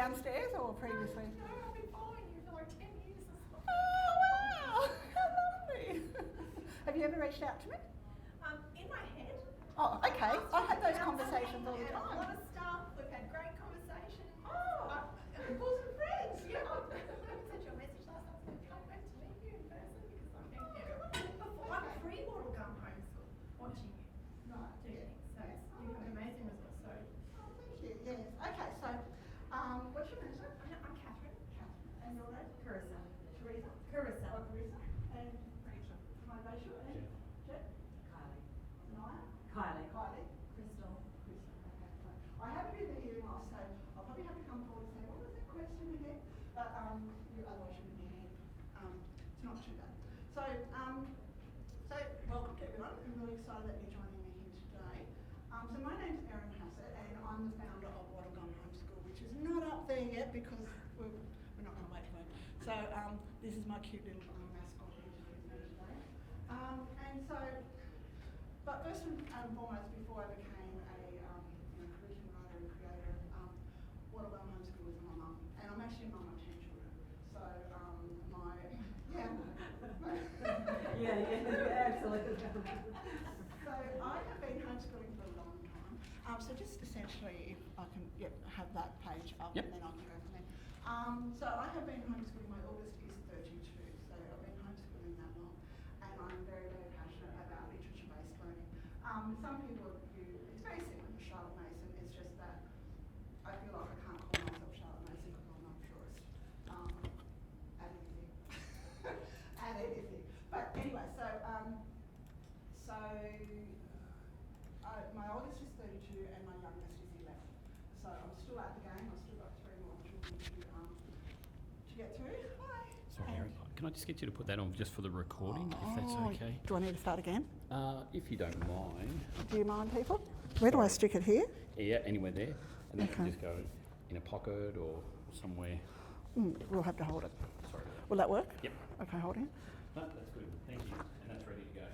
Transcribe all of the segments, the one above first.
downstairs or previously? No, I've been following you for like 10 years or something. Oh, wow. How lovely. Have you ever reached out to me? In my head. Oh, okay. I have those conversations all the A time. lot of stuff. We've had great conversations. Oh, bosom friends. Yeah. I sent you a message last night. I was going to come back to meet you in person because I've been there before. I'm pre-Wattle Gum Homeschool watching you. Right. Do things. So you have an amazing resource. So. Oh, thank you. Yes. Okay, so what's your name, sir? I'm Catherine. Catherine. And your name? Carissa. Teresa? Carissa. Oh, Carissa. And Rachel. Hi, Rachel. And Jen? Kylie. Naya? Kylie. Kylie? Crystal. Crystal. Okay, so I have a bit of a hearing loss, so I'll probably have to come forward and say, what was that question again? But otherwise you'll be here. It's not too bad. So welcome to everyone. I'm really excited that you're joining me here today. So my name's Erin Hassett and I'm the founder of Wattle Homeschool, which is not up there yet because we're not going to wait for it. So this is my cute little mascot here to do today. But first and foremost, before I became a curriculum writer and creator, Wattle Homeschool is my mum, and I'm actually a mum of 10 children. So Yeah, absolutely. So I have been homeschooling for a long time. So just essentially, if I can have that page up, Yep. and then I can go from there. So I have been homeschooling. My oldest is 32, so I've been homeschooling that long, and I'm very, very passionate about literature-based learning. Some people it's very similar to Charlotte Mason. It's just that I feel like I can't call myself Charlotte Mason because I'm not purist at anything. At anything. But anyway, my oldest is 32 and my youngest is 11. So I'm still at the game. I've still got 3 more children to get through. Hi. Sorry, Erin. Can I just get you to put that on just for the recording, if that's okay? Do I need to start again? If you don't mind. Do you mind, people? Where do I stick it here? Yeah, anywhere there. And then you can Okay. just go in a pocket or somewhere. We'll have to hold it. Sorry. Will that work? Yep. Okay, holding. No, that's good. Thank you. And that's ready to go.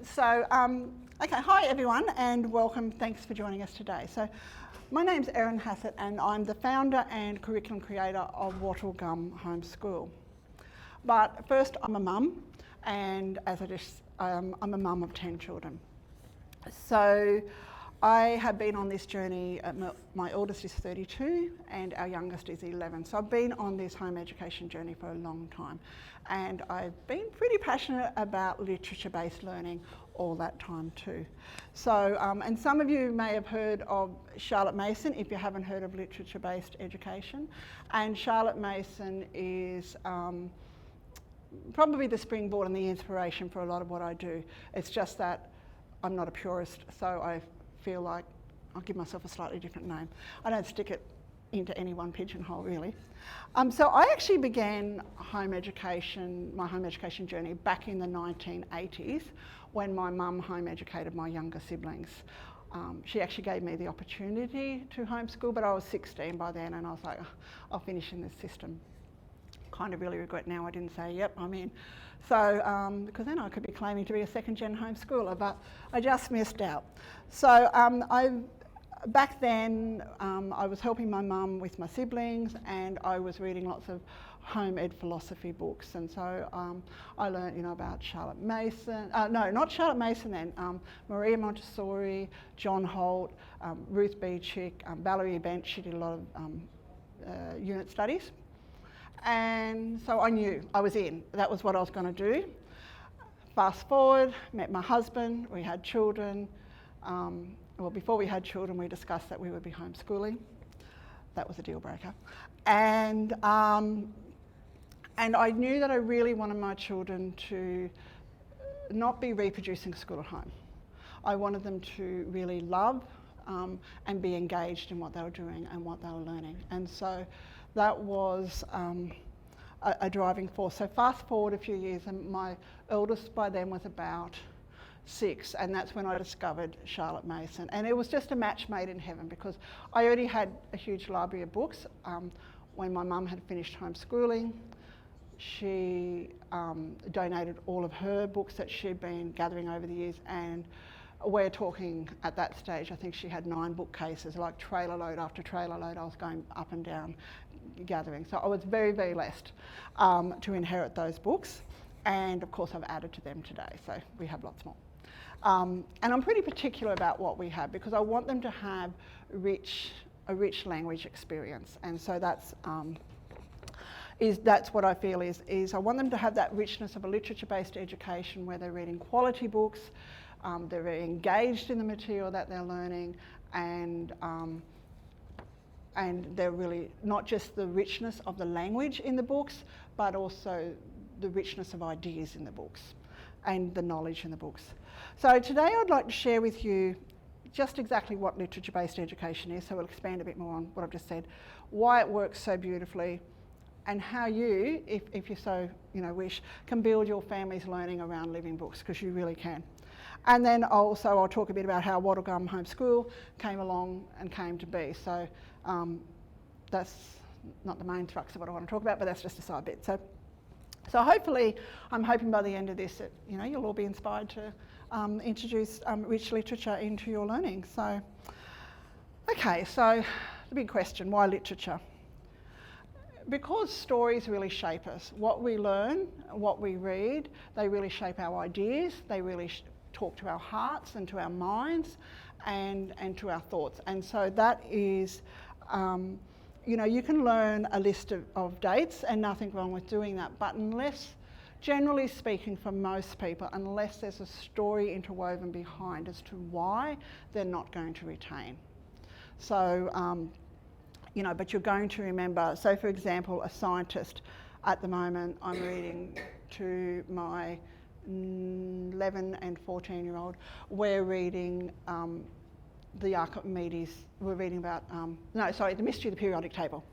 So, hi everyone and welcome. Thanks for joining us today. So, my name's Erin Hassett and I'm the founder and curriculum creator of Wattle Homeschool. But first, I'm a mum, and I'm a mum of 10 children. So, I have been on this journey. My oldest is 32 and our youngest is 11. So I've been on this home education journey for a long time, and I've been pretty passionate about literature-based learning all that time too. So, and some of you may have heard of Charlotte Mason if you haven't heard of literature-based education. And Charlotte Mason is probably the springboard and the inspiration for a lot of what I do. It's just that I'm not a purist, so I feel like I'll give myself a slightly different name. I don't stick it into any one pigeonhole really. So I actually began my home education journey back in the 1980s when my mum home educated my younger siblings. She actually gave me the opportunity to homeschool, but I was 16 by then and I was like, oh, I'll finish in this system. Kind of really regret now I didn't say, yep, I'm in. So, because then I could be claiming to be a second-gen homeschooler, but I just missed out. So back then, I was helping my mum with my siblings and I was reading lots of home ed philosophy books. And so I learned, about Charlotte Mason, no, not Charlotte Mason then, Maria Montessori, John Holt, Ruth B. Chick, Valerie Bench. She did a lot of unit studies. And so I knew I was in. That was what I was going to do. Fast forward, met my husband, we had children. Well, before we had children, we discussed that we would be homeschooling. That was a deal breaker. And I knew that I really wanted my children to not be reproducing school at home. I wanted them to really love and be engaged in what they were doing and what they were learning. And so that was a driving force. So fast forward a few years and my eldest by then was about 6, and that's when I discovered Charlotte Mason. And it was just a match made in heaven because I already had a huge library of books. When my mum had finished homeschooling, she donated all of her books that she'd been gathering over the years, and we're talking at that stage, I think she had 9 bookcases, like trailer load after trailer load. I was going up and down gathering. So I was very, very blessed to inherit those books. And of course I've added to them today, so we have lots more. And I'm pretty particular about what we have because I want them to have a rich language experience. And so that's what I feel is I want them to have that richness of a literature-based education where they're reading quality books, they're very engaged in the material that they're learning, and they're really not just the richness of the language in the books, but also the richness of ideas in the books and the knowledge in the books. So today I'd like to share with you just exactly what literature-based education is, so we'll expand a bit more on what I've just said, why it works so beautifully, and how you, if you so wish, can build your family's learning around living books, because you really can. And then I'll talk a bit about how Wattle Homeschool came along and came to be. So that's not the main thrust of what I want to talk about, but that's just a side bit. So hopefully, I'm hoping by the end of this that you'll all be inspired to introduce rich literature into your learning. So, okay, so the big question, why literature? Because stories really shape us. What we learn, what we read, they really shape our ideas, they really talk to our hearts and to our minds and to our thoughts. And so that is, you can learn a list of dates and nothing wrong with doing that, but generally speaking for most people, unless there's a story interwoven behind as to why, they're not going to retain. So, but you're going to remember, so for example, a scientist, at the moment I'm reading to my 11 and 14-year-old, we're reading the Archimedes, we're reading about, The Mystery of the Periodic Table,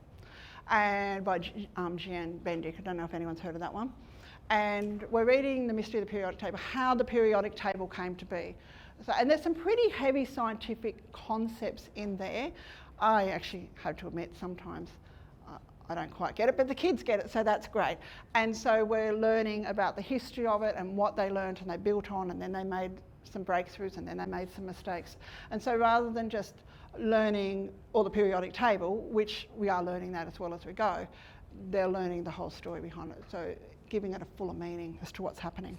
and by Jean Bendick. I don't know if anyone's heard of that one. And we're reading The Mystery of the Periodic Table, how the periodic table came to be. So, and there's some pretty heavy scientific concepts in there. I actually have to admit sometimes I don't quite get it, but the kids get it, so that's great. And so we're learning about the history of it and what they learned and they built on, and then they made some breakthroughs and then they made some mistakes. And so rather than just learning all the periodic table, which we are learning that as well as we go, they're learning the whole story behind it. So giving it a fuller meaning as to what's happening.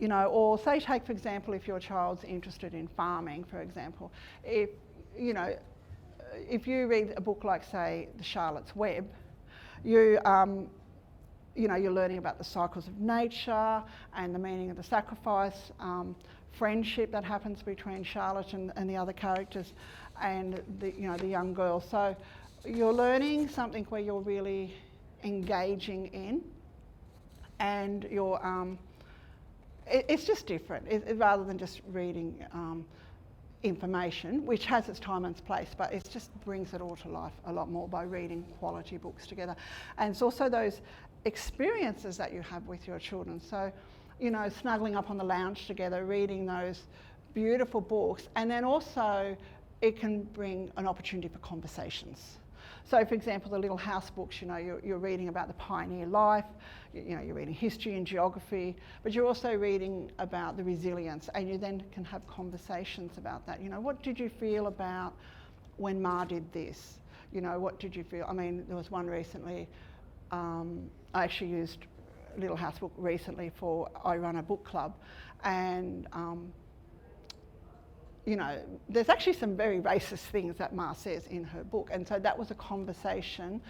Or say take for example, if your child's interested in farming, for example, if you read a book like, say, The Charlotte's Web, you're learning about the cycles of nature and the meaning of the sacrifice, friendship that happens between Charlotte and the other characters, and the young girl. So you're learning something where you're really engaging in, and you're it's just different rather than just reading information, which has its time and its place, but it just brings it all to life a lot more by reading quality books together. And it's also those experiences that you have with your children. So, snuggling up on the lounge together, reading those beautiful books, and then also it can bring an opportunity for conversations. So, for example, the Little House books, you're reading about the pioneer life, you're reading history and geography, but you're also reading about the resilience, and you then can have conversations about that. What did you feel about when Ma did this? What did you feel? I mean, there was one recently, I actually used Little House book recently I run a book club, and there's actually some very racist things that Ma says in her book. And so that was a conversation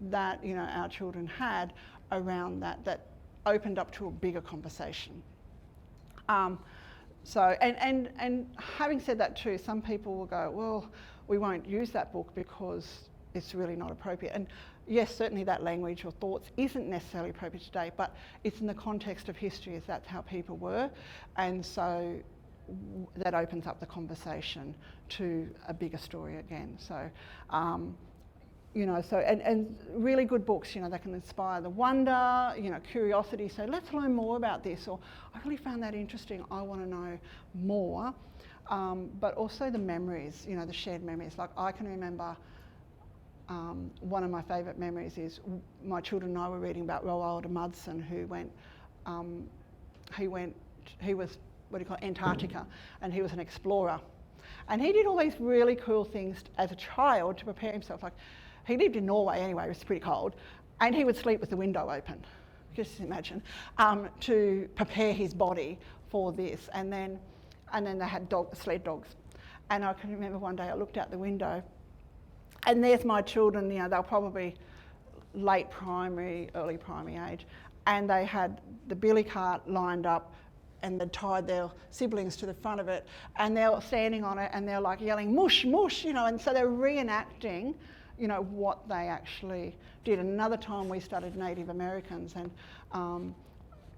that, our children had around that opened up to a bigger conversation. And having said that too, some people will go, well, we won't use that book because it's really not appropriate. And yes, certainly that language or thoughts isn't necessarily appropriate today, but it's in the context of history, as that's how people were. And so that opens up the conversation to a bigger story again. So, and really good books, that can inspire the wonder, curiosity. So let's learn more about this, or I really found that interesting, I want to know more. But also the memories, the shared memories. Like I can remember one of my favourite memories is my children and I were reading about Roald Amundsen, who Antarctica, and he was an explorer. And he did all these really cool things as a child to prepare himself. Like, he lived in Norway anyway, it was pretty cold, and he would sleep with the window open, just imagine, to prepare his body for this. And then they had sled dogs. And I can remember one day I looked out the window, and there's my children, you know, they were probably late primary, early primary age, and they had the billy cart lined up, and they'd tied their siblings to the front of it, and they were standing on it, and they're like yelling, mush, mush, you know, and so they're reenacting, you know, what they actually did. And another time we studied Native Americans, and,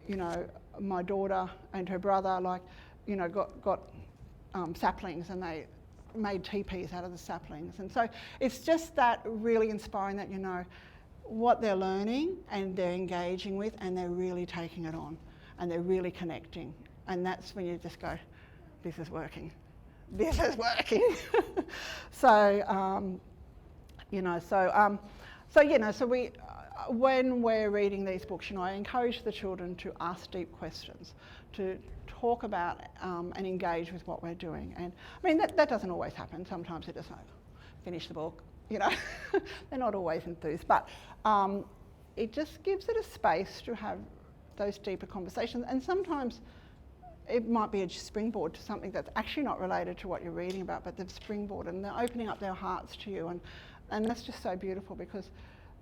you know, my daughter and her brother, like, you know, got saplings, and they made teepees out of the saplings. And so it's just that really inspiring that, you know, what they're learning and they're engaging with, and they're really taking it on, and they're really connecting. And that's when you just go, this is working. This is working. So, you know, so we, when we're reading these books, you know, I encourage the children to ask deep questions, to talk about and engage with what we're doing. And I mean, that doesn't always happen. Sometimes they just like, finish the book, you know. They're not always enthused, but it just gives it a space to have those deeper conversations. And sometimes it might be a springboard to something that's actually not related to what you're reading about, but they've springboarded and they're opening up their hearts to you. And that's just so beautiful, because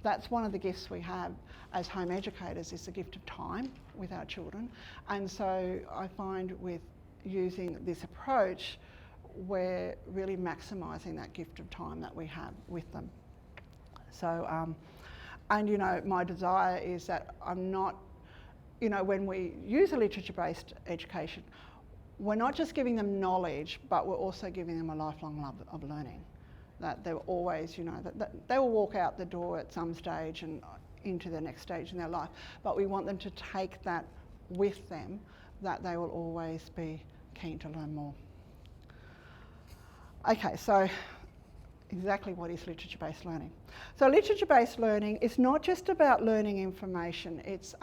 that's one of the gifts we have as home educators, is the gift of time with our children. And so I find with using this approach, we're really maximising that gift of time that we have with them. So, and you know, my desire is that I'm not, you know, when we use a literature-based education, we're not just giving them knowledge, but we're also giving them a lifelong love of learning. That they're always, you know, that they will walk out the door at some stage and into the next stage in their life, but we want them to take that with them, that they will always be keen to learn more. Okay, so exactly what is literature-based learning? So literature-based learning is not just about learning information, it's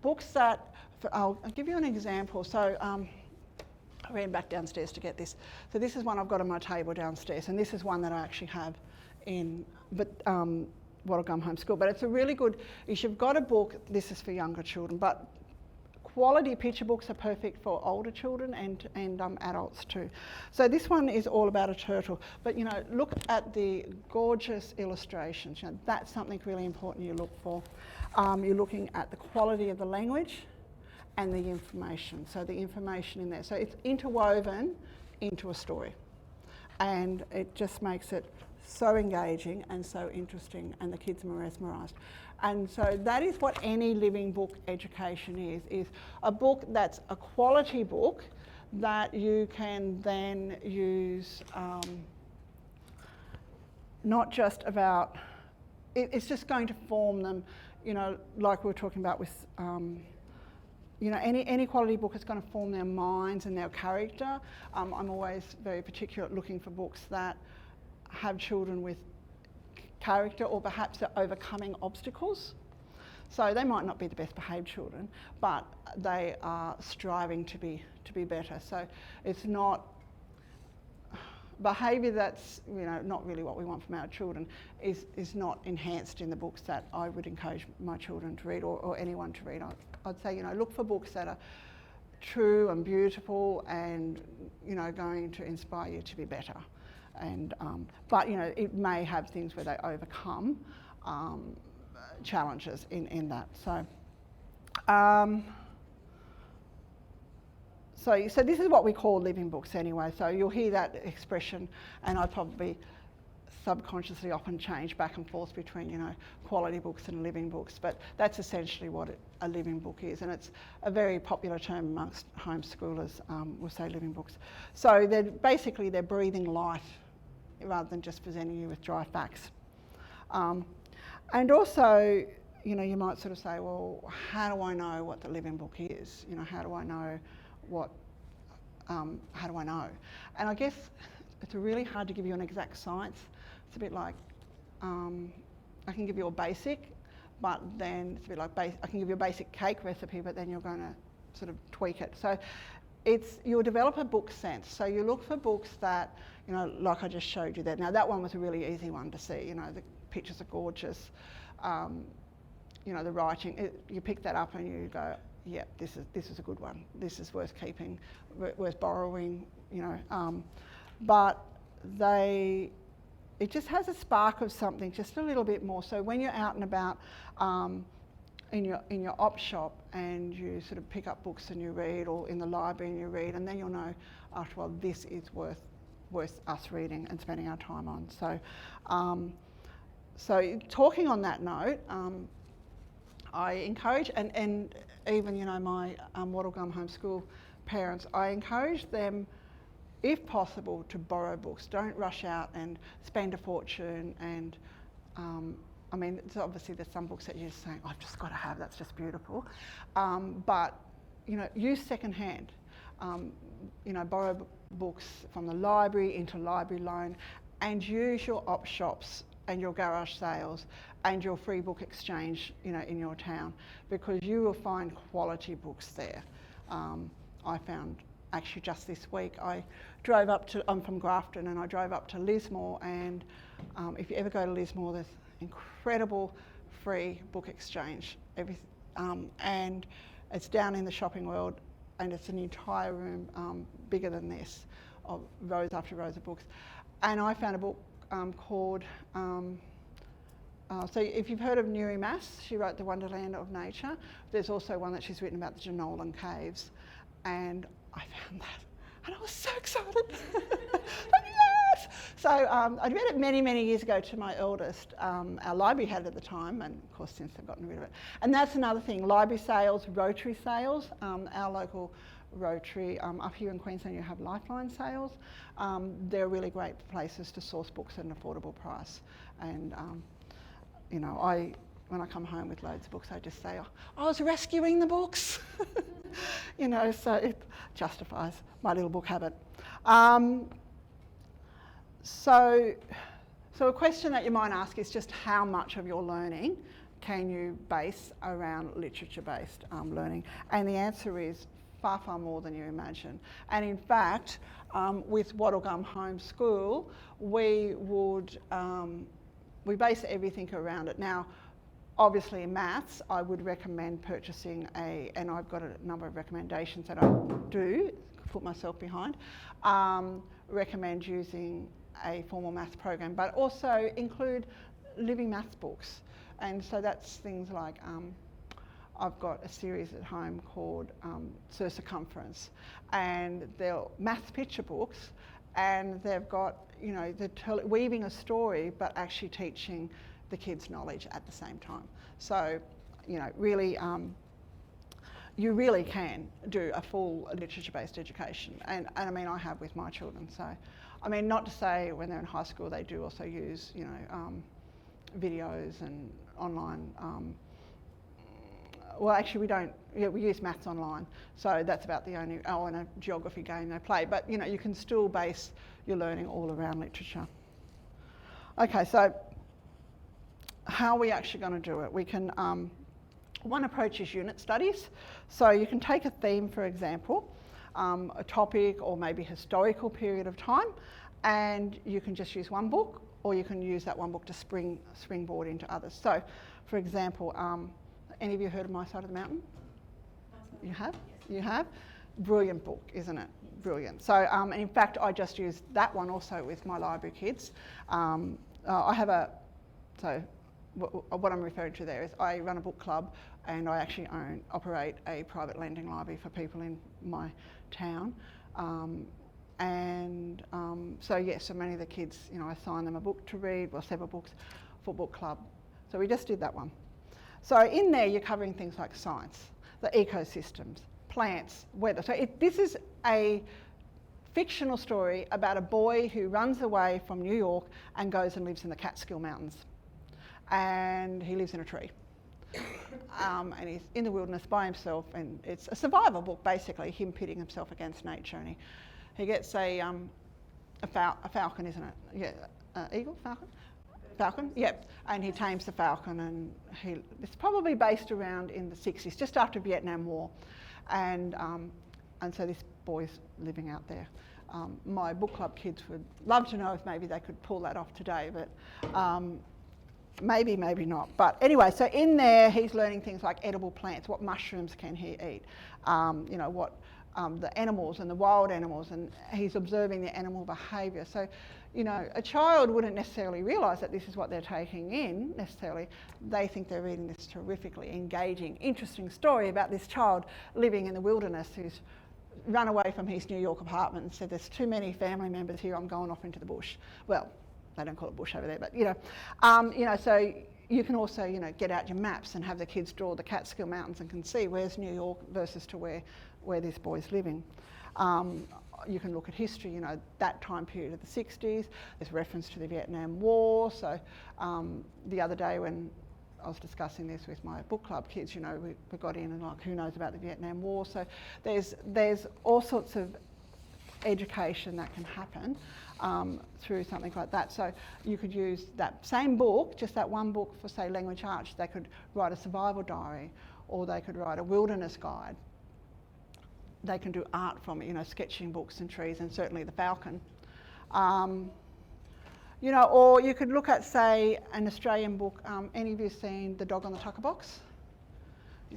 books that, I'll give you an example. So I ran back downstairs to get this. So this is one I've got on my table downstairs, and this is one that I actually have in Wattle Homeschool. But it's a really good, if you've got a book, this is for younger children, but quality picture books are perfect for older children and adults too. So this one is all about a turtle, but you know, look at the gorgeous illustrations. You know, that's something really important you look for. You're looking at the quality of the language and the information. So the information in there. So it's interwoven into a story. And it just makes it so engaging and so interesting, and the kids are mesmerised. And so that is what any living book education is a book that's a quality book that you can then use, not just about, it's just going to form them, you know, like we were talking about with, you know, any quality book is going to form their minds and their character. I'm always very particular at looking for books that have children with character, or perhaps they're overcoming obstacles. So they might not be the best behaved children, but they are striving to be better. So it's not behaviour that's, you know, not really what we want from our children, is not enhanced in the books that I would encourage my children to read, or anyone to read. I'd say, you know, look for books that are true and beautiful and, you know, going to inspire you to be better. And but you know, it may have things where they overcome challenges in that. So this is what we call living books anyway. So you'll hear that expression, and I probably subconsciously often change back and forth between, you know, quality books and living books, but that's essentially what a living book is, and it's a very popular term amongst homeschoolers. We'll say living books. So they're breathing life rather than just presenting you with dry facts. And also, you know, you might sort of say, well, how do I know what the living book is? You know, how do I know what, how do I know? And I guess it's really hard to give you an exact science. It's a bit like, I can give you a basic, but then it's a bit like, I can give you a basic cake recipe, but then you're going to sort of tweak it. So you'll develop a book sense. So you look for books that, you know, like I just showed you there. Now that one was a really easy one to see. You know, the pictures are gorgeous. You know, the writing. You pick that up and you go, yeah, this is a good one. This is worth keeping, worth borrowing. You know, but it just has a spark of something, just a little bit more. So when you're out and about in your op shop and you sort of pick up books and you read, or in the library and you read, and then you'll know after a while this is worth us reading and spending our time on. So talking on that note, I encourage, and even, you know, my Wattle Gum Homeschool parents, I encourage them, if possible, to borrow books. Don't rush out and spend a fortune. And I mean, obviously there's some books that you're just saying, I've just got to have, that's just beautiful. But, you know, use secondhand. You know, borrow books from the library, into library loan, and use your op shops and your garage sales and your free book exchange, you know, in your town, because you will find quality books there. I found, actually just this week, I'm from Grafton, and I drove up to Lismore, and if you ever go to Lismore, there's incredible free book exchange. And it's down in the shopping world, and it's an entire room bigger than this, of rows after rows of books. And I found a book called, so if you've heard of Nuri Mass, she wrote The Wonderland of Nature. There's also one that she's written about the Jenolan Caves, and I found that, and I was so excited. Yes! So I read it many, many years ago to my eldest. Our library had it at the time, and of course since they've gotten rid of it. And that's another thing, library sales, Rotary sales. Our local Rotary, up here in Queensland, you have Lifeline sales. They're really great places to source books at an affordable price. And you know, when I come home with loads of books, I just say, I was rescuing the books. You know, so it justifies my little book habit. So a question that you might ask is just how much of your learning can you base around literature-based learning? And the answer is far, far more than you imagine. And in fact, with Wattle Gum Homeschool, we base everything around it. Now, obviously in maths, I would recommend purchasing and I've got a number of recommendations that I do put myself behind, recommend using a formal maths program, but also include living maths books. And so that's things like, I've got a series at home called Circumference, and they're maths picture books, and they've got, you know, they're weaving a story, but actually teaching the kids knowledge at the same time. So, you know, really, you really can do a full literature-based education. And I mean, I have with my children. So, I mean, not to say when they're in high school, they do also use, you know, videos and online. Well, actually we don't, yeah, we use maths online. So that's about the only, and a geography game they play. But, you know, you can still base your learning all around literature. Okay, so how are we actually going to do it? We can, one approach is unit studies. So you can take a theme, for example, a topic or maybe historical period of time, and you can just use one book, or you can use that one book to springboard into others. So, for example, any of you heard of My Side of the Mountain? You have? Yes. You have? Brilliant book, isn't it? Brilliant. So, and in fact, I just used that one also with my library kids. I have what I'm referring to there is I run a book club, and I actually operate a private lending library for people in my town. So yes, so many of the kids, you know, I assign them a book to read, well, several books for book club. So we just did that one. So in there, you're covering things like science, the ecosystems, plants, weather. So this is a fictional story about a boy who runs away from New York and goes and lives in the Catskill Mountains. And he lives in a tree. And he's in the wilderness by himself, and it's a survival book, basically, him pitting himself against nature. And he gets a falcon, isn't it? Yeah, eagle, falcon? Falcon, yep. And he tames the falcon, and it's probably based around in the 60s, just after Vietnam War. And so this boys living out there. My book club kids would love to know if maybe they could pull that off today, but maybe not. But anyway, so in there he's learning things like edible plants, what mushrooms can he eat, you know, what the animals and the wild animals, and he's observing the animal behaviour. So, you know, a child wouldn't necessarily realise that this is what they're taking in necessarily. They think they're reading this terrifically engaging, interesting story about this child living in the wilderness who's run away from his New York apartment and said, there's too many family members here, I'm going off into the bush. Well, they don't call it bush over there, but you know, so you can also, you know, get out your maps and have the kids draw the Catskill Mountains and can see where's New York versus to where this boy's living. You can look at history, you know, that time period of the 60s, there's reference to the Vietnam War. So the other day when I was discussing this with my book club kids, you know, we got in and like, who knows about the Vietnam War? So there's all sorts of education that can happen through something like that. So you could use that same book, just that one book for, say, language arts. They could write a survival diary, or they could write a wilderness guide. They can do art from it, you know, sketching books and trees, and certainly the falcon. You know, or you could look at, say, an Australian book. Any of you seen The Dog on the Tucker Box?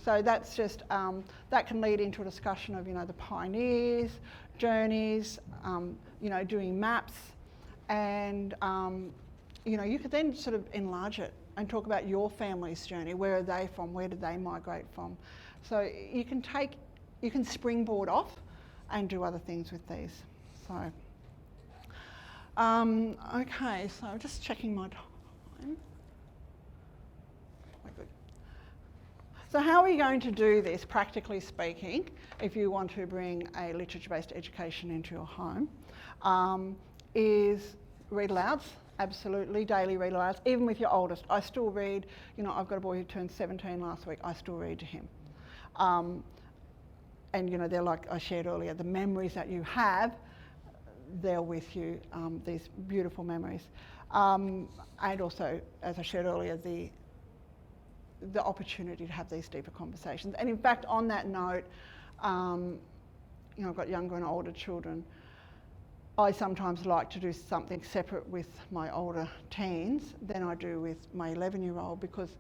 So that's just, that can lead into a discussion of, you know, the pioneers, journeys, you know, doing maps, and, you know, you could then sort of enlarge it and talk about your family's journey. Where are they from? Where did they migrate from? So you can springboard off and do other things with these. So, okay, so I'm just checking my time. Good. So how are we going to do this, practically speaking, if you want to bring a literature-based education into your home, is read alouds, absolutely, daily read alouds, even with your oldest. I still read, you know, I've got a boy who turned 17 last week, I still read to him. And, you know, they're like I shared earlier, the memories that you have, they're with you, these beautiful memories. And also, as I shared earlier, the opportunity to have these deeper conversations. And in fact, on that note, you know, I've got younger and older children. I sometimes like to do something separate with my older teens than I do with my 11-year-old, because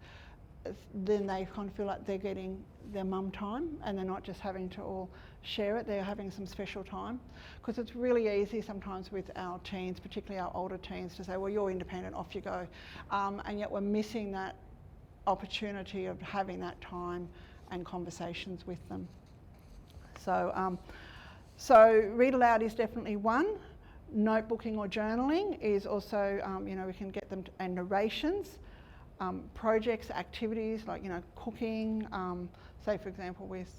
then they kind of feel like they're getting their mum time and they're not just having to all share it, they're having some special time. Because it's really easy sometimes with our teens, particularly our older teens, to say, well, you're independent, off you go. And yet we're missing that opportunity of having that time and conversations with them. So, so read aloud is definitely one. Notebooking or journaling is also, you know, we can get them and narrations. Projects, activities like, you know, cooking, say for example with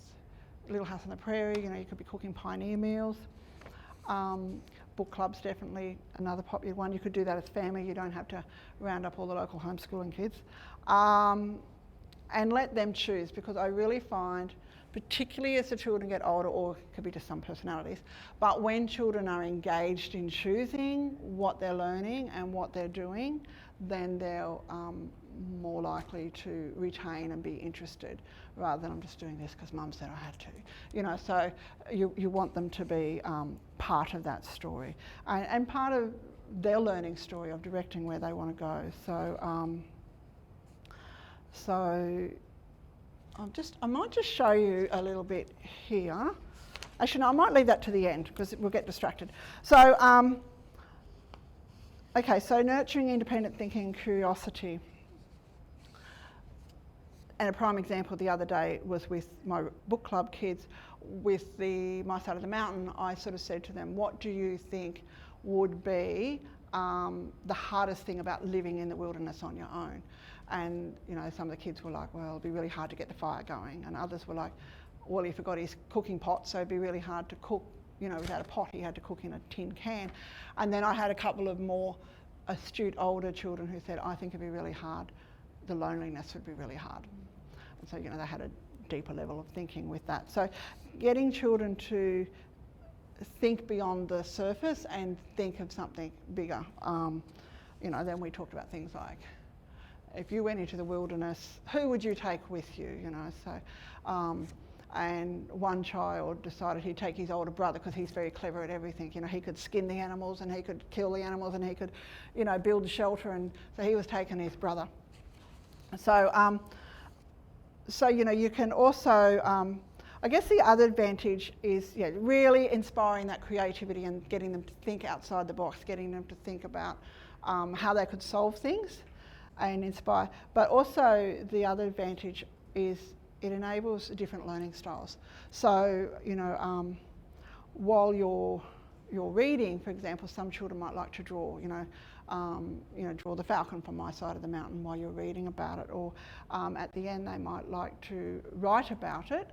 Little House on the Prairie, you know, you could be cooking pioneer meals. Book clubs, definitely another popular one. You could do that as family, you don't have to round up all the local homeschooling kids. And let them choose, because I really find, particularly as the children get older, or it could be just some personalities, but when children are engaged in choosing what they're learning and what they're doing, then they're more likely to retain and be interested, rather than I'm just doing this because mum said I had to. You know, so you want them to be part of that story and part of their learning story of directing where they want to go. So, so I might just show you a little bit here. Actually, no, I might leave that to the end because we'll get distracted. So, okay, so nurturing independent thinking and curiosity. And a prime example the other day was with my book club kids. With My Side of the Mountain, I sort of said to them, what do you think would be the hardest thing about living in the wilderness on your own? And, you know, some of the kids were like, well, it'd be really hard to get the fire going. And others were like, well, he forgot his cooking pot, so it'd be really hard to cook, you know, without a pot. He had to cook in a tin can. And then I had a couple of more astute older children who said, I think it'd be really hard. The loneliness would be really hard. And so, you know, they had a deeper level of thinking with that. So getting children to think beyond the surface and think of something bigger. You know, then we talked about things like, if you went into the wilderness, who would you take with you? You know, so And one child decided he'd take his older brother because he's very clever at everything. You know, he could skin the animals and he could kill the animals and he could, you know, build a shelter, and so he was taking his brother. So, so you know, you can also, I guess the other advantage is really inspiring that creativity and getting them to think outside the box, getting them to think about how they could solve things and inspire. But also the other advantage is it enables different learning styles. So, you know, while you're reading, for example, some children might like to draw, draw the falcon from my side of the mountain while you're reading about it, or at the end they might like to write about it,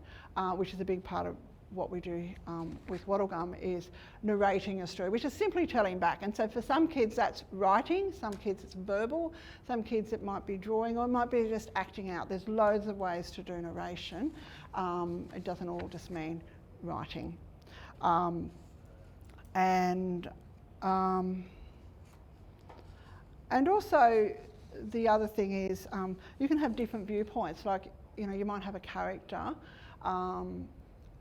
which is a big part of what we do with Wattle Gum, is narrating a story, which is simply telling back. And so for some kids that's writing, some kids it's verbal, some kids it might be drawing, or it might be just acting out. There's loads of ways to do narration. It doesn't all just mean writing. And also the other thing is you can have different viewpoints. Like, you know, you might have a character,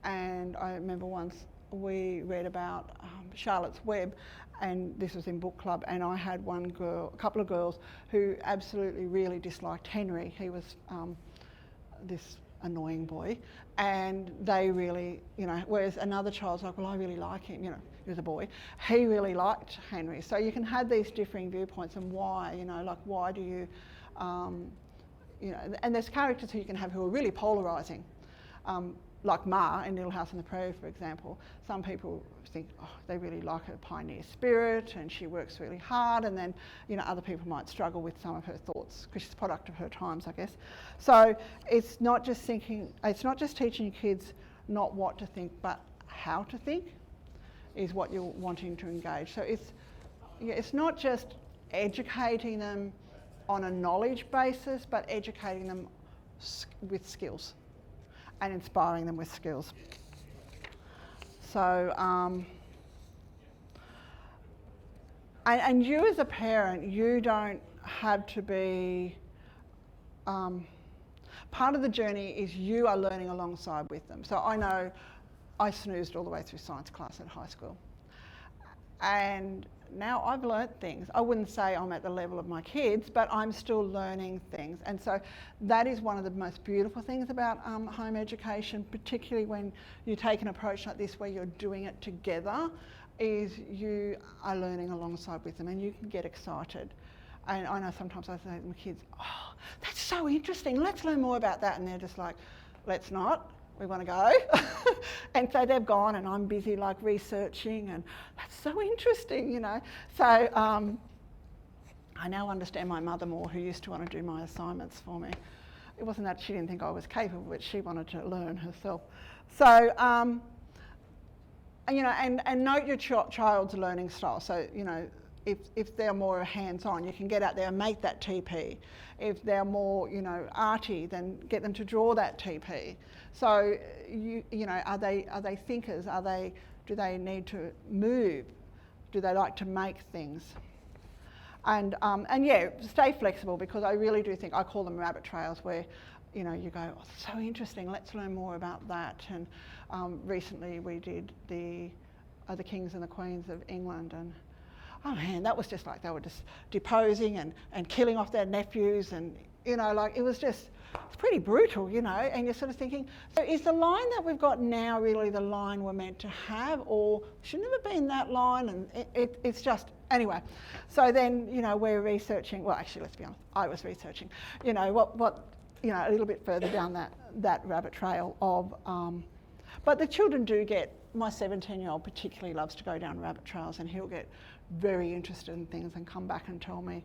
and I remember once we read about Charlotte's Web, and this was in book club, and I had a couple of girls who absolutely really disliked Henry. He was this annoying boy, and they really, you know, whereas another child's like, well, I really like him, you know, he was a boy, he really liked Henry. So you can have these differing viewpoints, and why, you know, like why do you, you know, and there's characters who you can have who are really polarising. Like Ma in Little House on the Prairie, for example. Some people think, oh, they really like her pioneer spirit and she works really hard, and then, you know, other people might struggle with some of her thoughts because she's a product of her times, I guess. So it's not just teaching kids not what to think, but how to think is what you're wanting to engage. So it's not just educating them on a knowledge basis, but educating them with skills and inspiring them with skills. So, and you as a parent, you don't have to be, part of the journey is you are learning alongside with them. So I know I snoozed all the way through science class at high school. And now I've learnt things. I wouldn't say I'm at the level of my kids, but I'm still learning things. And so that is one of the most beautiful things about home education, particularly when you take an approach like this where you're doing it together, is you are learning alongside with them and you can get excited. And I know sometimes I say to my kids, oh, that's so interesting, let's learn more about that. And they're just like, let's not. We want to go. And so they've gone and I'm busy like researching, and that's so interesting, you know. So I now understand my mother more, who used to want to do my assignments for me. It wasn't that she didn't think I was capable, but she wanted to learn herself. So, you know, and note your child's learning style. So, you know, if they're more hands-on, you can get out there and make that TP. If they're more, you know, arty, then get them to draw that TP. So, you know, are they thinkers? Do they need to move? Do they like to make things? And yeah, stay flexible, because I really do think, I call them rabbit trails, where, you know, you go, oh, so interesting, let's learn more about that. And recently we did the Kings and the Queens of England, and oh man, that was just like they were just deposing and killing off their nephews, and, you know, like it was just, it's pretty brutal, you know. And you're sort of thinking, so is the line that we've got now really the line we're meant to have, or shouldn't it have been that line? And it's just, anyway. So then, you know, we're researching, well actually let's be honest, I was researching, you know, what you know, a little bit further down that rabbit trail of, but the children do get, my 17-year-old particularly loves to go down rabbit trails, and he'll get very interested in things and come back and tell me,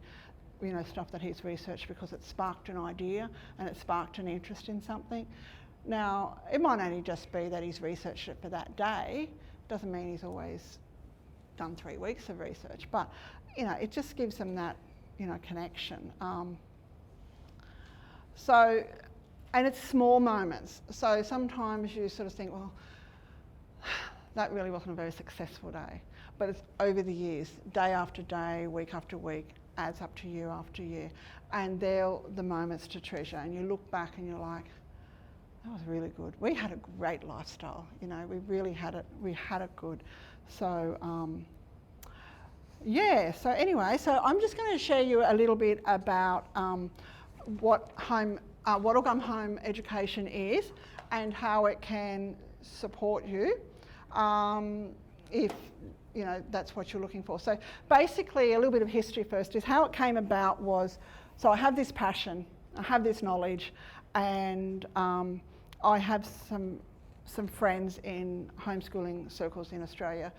you know, stuff that he's researched because it sparked an idea and it sparked an interest in something. Now, it might only just be that he's researched it for that day. Doesn't mean he's always done 3 weeks of research, but, you know, it just gives them that, you know, connection. So, and it's small moments. So sometimes you sort of think, well, that really wasn't a very successful day. But it's over the years, day after day, week after week, adds up to year after year. And they're the moments to treasure. And you look back and you're like, That was really good. We had a great lifestyle, you know, we really had it, good. So, yeah, so anyway, so I'm just going to share you a little bit about what Wattle Gum Home Education is and how it can support you if, you know, that's what you're looking for. So basically, a little bit of history first is how it came about was, so I have this passion, I have this knowledge, and I have some friends in homeschooling circles in Australia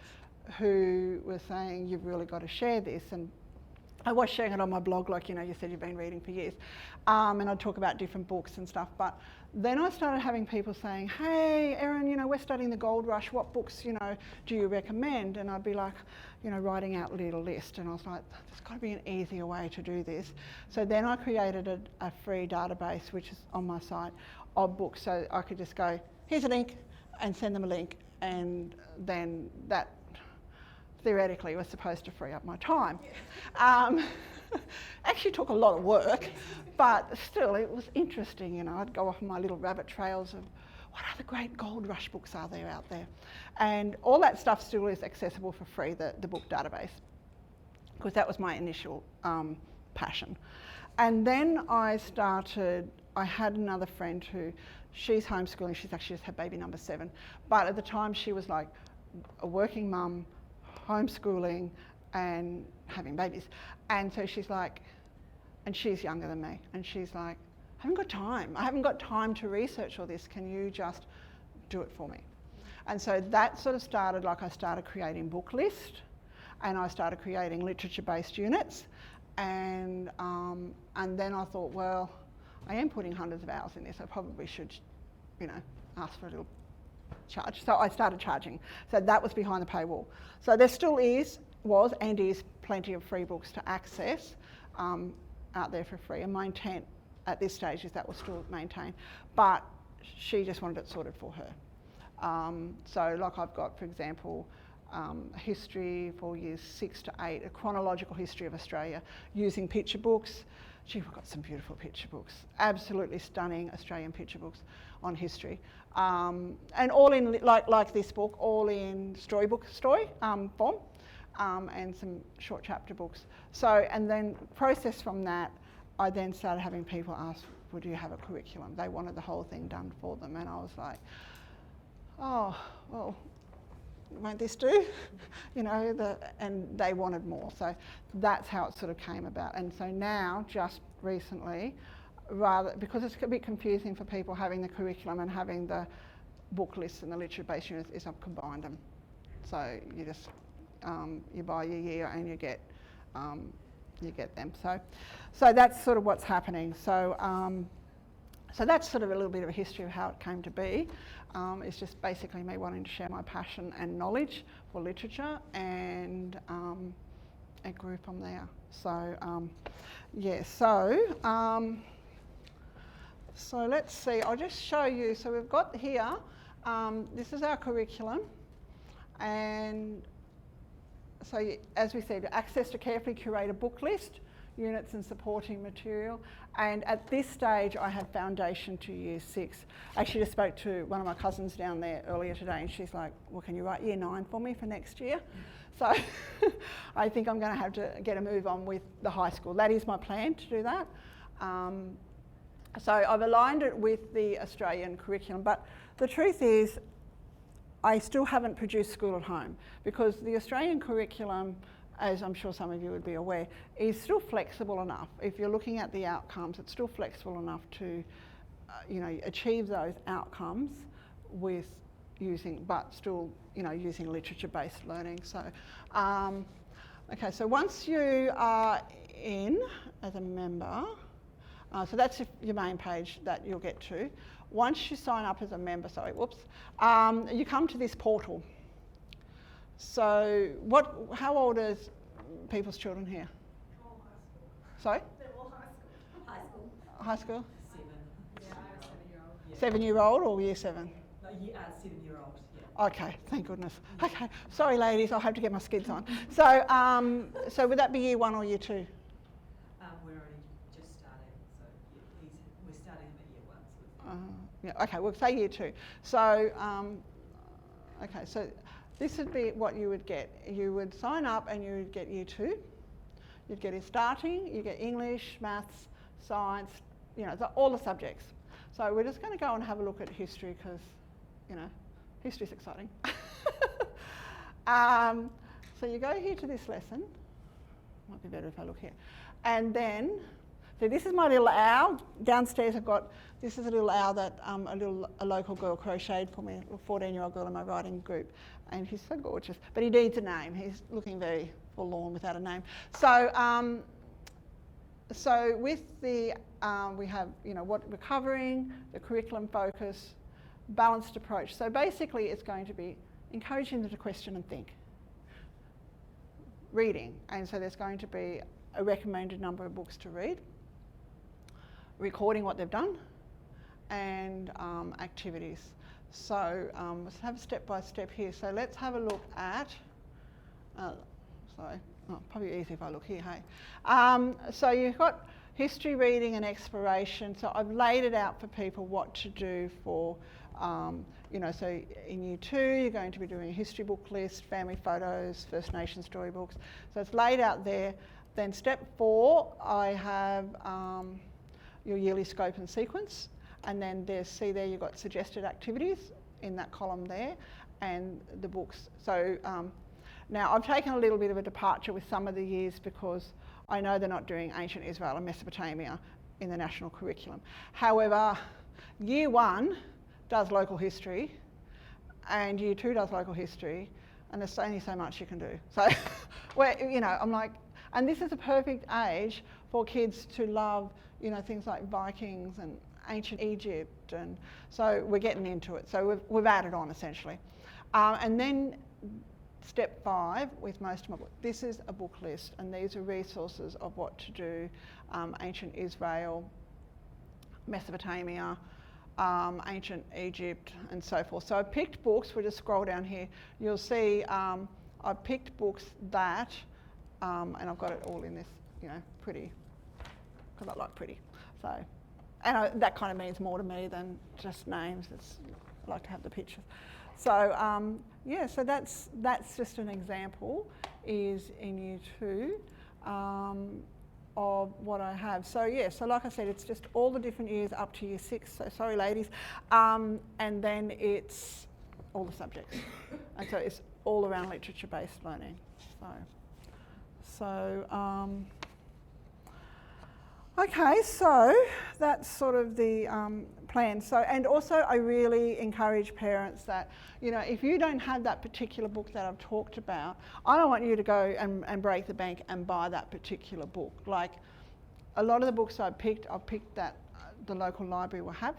who were saying, you've really got to share this. And I was sharing it on my blog, like, you know, you said you've been reading for years. And I'd talk about different books and stuff. But then I started having people saying, hey, Erin, you know, we're studying the gold rush. What books, you know, do you recommend? And I'd be like, you know, writing out a little list. And I was like, there's got to be an easier way to do this. So then I created a free database, which is on my site, of books. So I could just go, here's a link, and send them a link. And then that theoretically was supposed to free up my time. Actually took a lot of work, but still it was interesting, you know. I'd go off on my little rabbit trails of what other great gold rush books are there out there. And all that stuff still is accessible for free, the book database, because that was my initial passion. And then I had another friend who, she's homeschooling, she's actually just had baby number 7, but at the time she was like a working mum, homeschooling and having babies. And so she's like, and she's younger than me, and she's like, I haven't got time. I haven't got time to research all this. Can you just do it for me? And so that sort of started, like I started creating book list, and I started creating literature-based units. And then I thought, well, I am putting hundreds of hours in this. I probably should, you know, ask for a little charge. So I started charging. So that was behind the paywall. So there still was plenty of free books to access out there for free. And my intent at this stage is that will still maintain. But she just wanted it sorted for her. So like I've got, for example, history for years 6 to 8, a chronological history of Australia using picture books. Gee, we've got some beautiful picture books, absolutely stunning Australian picture books on history. And all in, like this book, all in story form, and some short chapter books. So, and then process from that, I then started having people ask, well, do you have a curriculum? They wanted the whole thing done for them. And I was like, oh, well, won't this do? You know, and they wanted more. So that's how it sort of came about. And so now, just recently, because it's a bit confusing for people having the curriculum and having the book lists and the literature-based units, is I've combined them. So you just, you buy your year and you get them. So that's sort of what's happening. So that's sort of a little bit of a history of how it came to be. It's just basically me wanting to share my passion and knowledge for literature, and it grew from there. So yeah, so let's see, I'll just show you. So we've got here, this is our curriculum, and so as we said, access to carefully curated book list, units and supporting material. And at this stage, I have foundation to year 6. I actually just spoke to one of my cousins down there earlier today, and she's like, well, can you write year 9 for me for next year? So I think I'm going to have to get a move on with the high school. That is my plan, to do that. So I've aligned it with the Australian curriculum, but the truth is, I still haven't produced school at home, because the Australian curriculum, as I'm sure some of you would be aware, is still flexible enough. If you're looking at the outcomes, it's still flexible enough to, you know, achieve those outcomes with using, but still, you know, using literature-based learning. So, okay, so once you are in as a member, so that's your main page that you'll get to. Once you sign up as a member, you come to this portal. So how old are people's children here? All high school. Sorry? They're all high school. High school. High school? 7. Yeah, I have a 7-year-old. 7-year-old or year 7? No, 7-year-old, yeah. Okay, thank goodness. Okay, sorry ladies, I'll have to get my skids on. So, so would that be year 1 or year 2? We're only just starting, so we're starting him at year 1. So Yeah, okay, we'll say year 2. So, okay, so this would be what you would get. You would sign up and you would get year 2. You'd get your starting, you get English, maths, science, you know, all the subjects. So we're just going to go and have a look at history because, you know, history's exciting. So you go here to this lesson. Might be better if I look here. And then, so this is my little owl. Downstairs I've got, this is a little owl that a local girl crocheted for me, a 14-year-old girl in my writing group. And he's so gorgeous. But he needs a name. He's looking very forlorn without a name. So, so with the, we have, you know, what we're covering, the curriculum focus, balanced approach. So basically it's going to be encouraging them to question and think. Reading, and so there's going to be a recommended number of books to read, recording what they've done, and activities. So let's have a step by step here. So let's have a look at, probably easy if I look here, hey. So you've got history, reading and exploration. So I've laid it out for people what to do for, you know, so in year 2 you're going to be doing a history book list, family photos, First Nation storybooks. So it's laid out there. Then step 4, I have your yearly scope and sequence. And then see there you've got suggested activities in that column there and the books. So now I've taken a little bit of a departure with some of the years because I know they're not doing ancient Israel and Mesopotamia in the national curriculum. However, year 1 does local history and year 2 does local history, and there's only so much you can do. So, you know, I'm like, and this is a perfect age for kids to love, you know, things like Vikings and ancient Egypt, and so we're getting into it. So we've added on essentially. And then step 5 with most of my books, this is a book list, and these are resources of what to do, ancient Israel, Mesopotamia, ancient Egypt and so forth. So I picked books, we'll just scroll down here, you'll see I picked books that, and I've got it all in this, you know, pretty, because I like pretty. So, and that kind of means more to me than just names, I like to have the pictures. So yeah, so that's just an example, is in year 2. Of what I have. So yeah, so like I said, it's just all the different years up to year 6, so sorry ladies, and then it's all the subjects. And so it's all around literature-based learning. Okay, so that's sort of the plan. So, and also I really encourage parents that, you know, if you don't have that particular book that I've talked about, I don't want you to go and break the bank and buy that particular book. Like a lot of the books I've picked that the local library will have.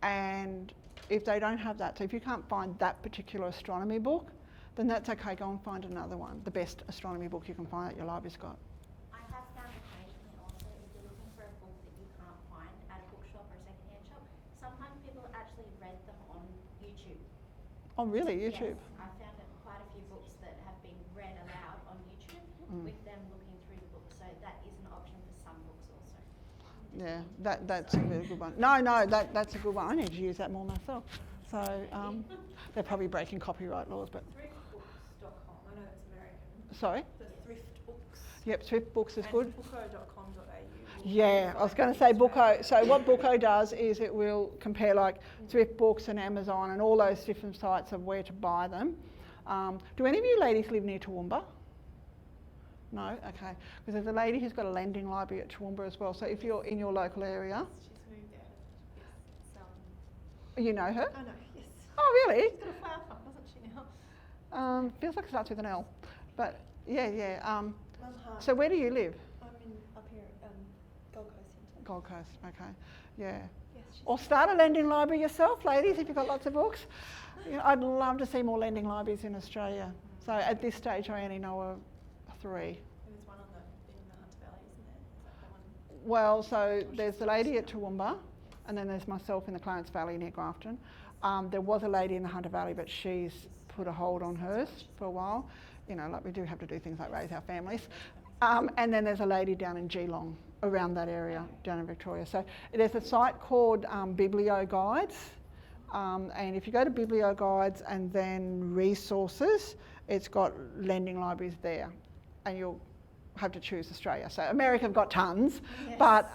And if they don't have that, so if you can't find that particular astronomy book, then that's okay, go and find another one, the best astronomy book you can find that your library's got. I have found occasionally also, if you're looking for a book that you can't find at a bookshop or a secondhand shop, sometimes people actually read them on YouTube. Oh really, YouTube? Yes, I found quite a few books that have been read aloud on YouTube with them looking through the book, so that is an option for some books also. Yeah, that's a really good one. No, that's a good one. I need to use that more myself. So they're probably breaking copyright laws, but... Thriftbooks.com, I know that's American. Sorry? The Thrift Books. Yep, Thrift Books is good. Booko.com.au. Yeah, I was going to say Booko. So what Booko does is it will compare like Thrift Books and Amazon and all those different sites of where to buy them. Do any of you ladies live near Toowoomba? No? Okay. Because there's a lady who's got a lending library at Toowoomba as well. So if you're in your local area... She's moved there. Yes, You know her? I know, yes. Oh, really? She's got a flower farm, doesn't she now? Feels like it starts with an L. But yeah. Mum So where do you live? I'm up here at Gold Coast Centre. Gold Coast, okay. Yeah. Yes, she's Or start a lending library yourself, ladies, if you've got lots of books. You know, I'd love to see more lending libraries in Australia. So at this stage, I only know of 3. There's one in the Hunter Valley, isn't there? Is that the one? Well, so there's the lady at Toowoomba, and then there's myself in the Clarence Valley near Grafton. There was a lady in the Hunter Valley, but she's put a hold on hers for a while. you know, like we do have to do things like raise our families. And then there's a lady down in Geelong, around that area, down in Victoria. So there's a site called Biblio Guides. And if you go to Biblio Guides and then resources, it's got lending libraries there. And you'll have to choose Australia. So America have got tons, Yes. but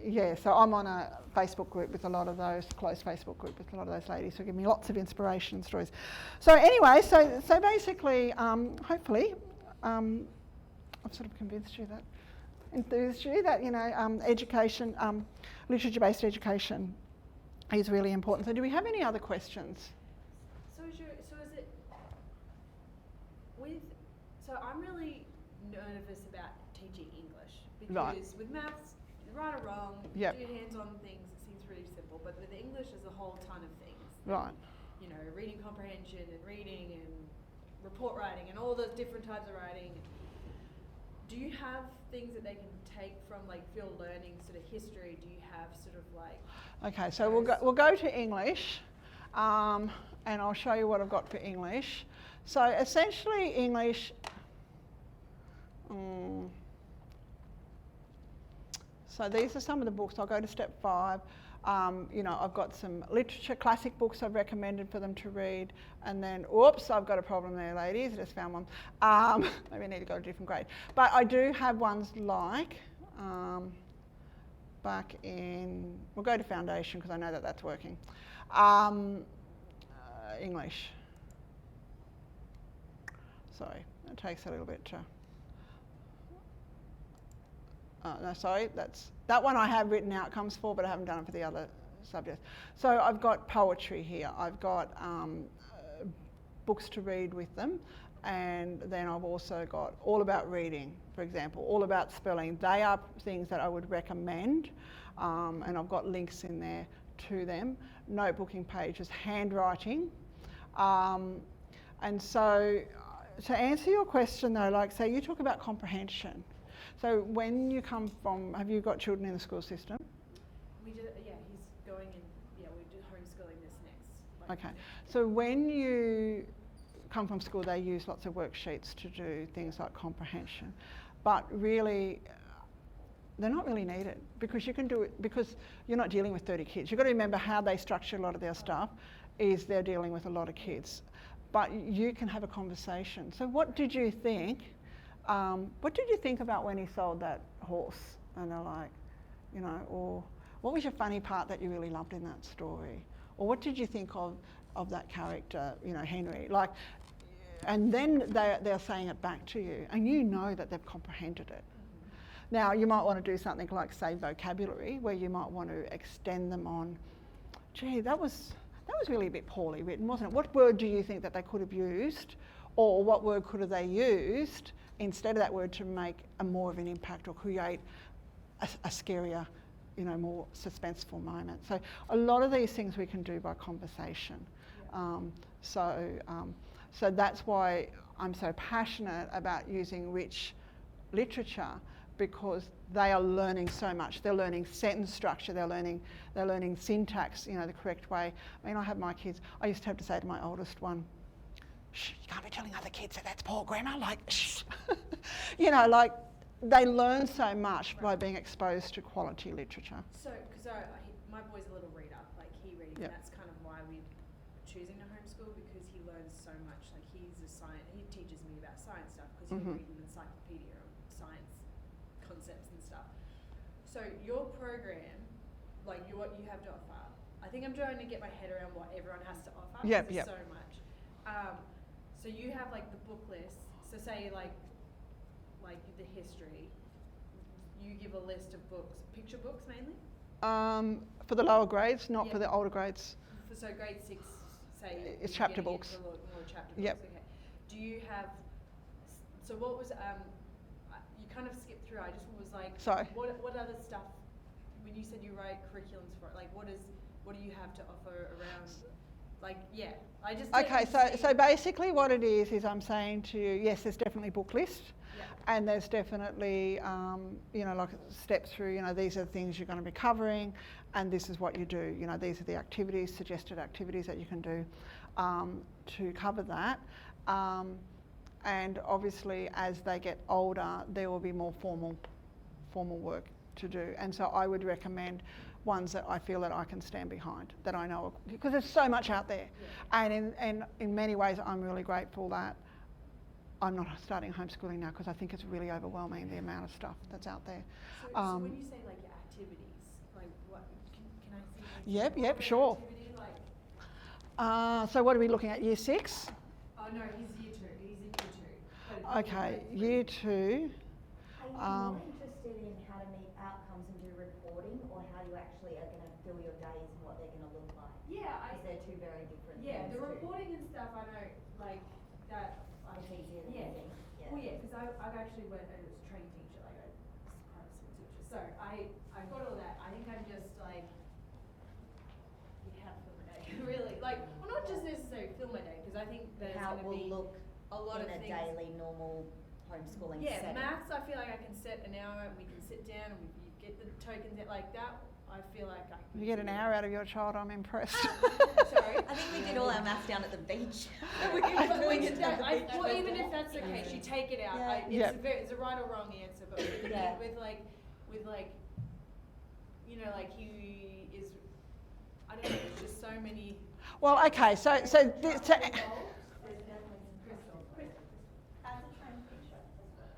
yeah, so I'm on a Facebook group with a lot of those, close Facebook group with a lot of those ladies who give me lots of inspiration and stories. So anyway, so basically, hopefully, I've sort of convinced you that, enthused you that, you know, education, literature-based education is really important. So do we have any other questions? So is it with, so I'm really nervous about teaching English because Right. with maths, right or wrong, Yep. do hands-on things, it seems really simple, but with English there's a whole ton of things. Right. You know, reading comprehension and reading and report writing and all those different types of writing. Do you have things that they can take from like field learning, sort of history? Do you have sort of like... Okay, so we'll go to English, and I'll show you what I've got for English. So essentially English, so these are some of the books. I'll go to step 5. You know, I've got some literature, classic books I've recommended for them to read, and then, oops, I've got a problem there, ladies. I just found one. Maybe I need to go to a different grade. But I do have ones like, back in, we'll go to foundation because I know that that's working. English. Sorry, it takes a little bit to. No, sorry, that one I have written outcomes for, but I haven't done it for the other subjects. So I've got poetry here. I've got books to read with them, and then I've also got all about reading, for example, all about spelling. They are things that I would recommend, and I've got links in there to them. Notebooking pages, handwriting, and so to answer your question though, like say you talk about comprehension. So when you come from, have you got children in the school system? We do, yeah, he's going in, yeah, we do homeschooling this next. Like, Okay, so when you come from school, they use lots of worksheets to do things like comprehension, but really, they're not really needed because you can do it, because you're not dealing with 30 kids. You've got to remember how they structure a lot of their stuff is they're dealing with a lot of kids, but you can have a conversation. So what did you think? What did you think about when he sold that horse? And they're like, you know, or what was your funny part that you really loved in that story? Or what did you think of that character, you know, Henry? Like, and then they're saying it back to you, and you know that they've comprehended it. Now, you might want to do something like, say, vocabulary, where you might want to extend them on, gee, that was really a bit poorly written, wasn't it? What word do you think that they could have used? Or what word could have they used instead of that word to make a more of an impact or create a scarier, you know, more suspenseful moment? So a lot of these things we can do by conversation. Yeah. So that's why I'm so passionate about using rich literature, because they are learning so much. They're learning sentence structure, they're learning syntax, you know, the correct way. I mean, I have my kids, I used to have to say to my oldest one, shh, you can't be telling other kids that that's poor grammar, like, shh. You know, like, they learn so much by being exposed to quality literature. So, because my boy's a little reader, like he reads, Yep. and that's kind of why we're choosing to homeschool, because he learns so much. Like he teaches me about science stuff, because he'll read an encyclopedia of science concepts and stuff. So your program, like what you have to offer, I think I'm trying to get my head around what everyone has to offer. Yep, There's yep. so much. So you have like the book list. So say like the history, you give a list of books, picture books mainly? For the lower grades, not for Yep. the older grades. So grade 6, say It's you're chapter getting books. into more chapter Yep. books. Okay. Do you have? So what was you kind of skipped through. I just was like, Sorry. What other stuff? When you said you write curriculums for it, like what do you have to offer around? Like I just Okay, didn't so see- basically what it is I'm saying to you, yes, there's definitely book list. Yeah. And there's definitely, you know, like steps through, you know, these are the things you're going to be covering, and this is what you do. You know, these are the activities, suggested activities that you can do to cover that. and obviously as they get older, there will be more formal work to do. And so I would recommend ones that I feel that I can stand behind, that I know, because there's so much out there. And in many ways, I'm really grateful that I'm not starting homeschooling now, because I think it's really overwhelming, the amount of stuff that's out there. So when you say like your activities, like what can I see? Yep, sure. Activity, like, So what are we looking at, year 6? oh no, he's year 2. He's in year 2. But Okay, year 2. Are you more interested in how to meet outcomes and do reporting, or how you actually are going to fill your days and what they're going to look like? yeah, Because they're two very different yeah, things the too. reporting and stuff. I know, like that. It's easier than Yeah. you think. Yeah. Well, yeah, because I've actually went as a trained teacher, like a private school teacher. So I've got all that. I think I'm just like, how to fill my day, really. Like, well, not just necessarily fill my day, because I think that How it's it going to will be look a lot in of a things. daily normal homeschooling Yeah, setting. maths. I feel like I can set an hour, and we can sit down, and you get the tokens out like that. I feel like I can. You get an hour out of your child, I'm impressed. Sorry. I think we did all our maths down at the beach. Well, even if that's the case, you take it out. Yeah. It's a right or wrong answer, but Yeah. with like, you know, like he is. I don't know. There's just so many. Well, okay, so There's definitely Crystal. As a trained teacher as well,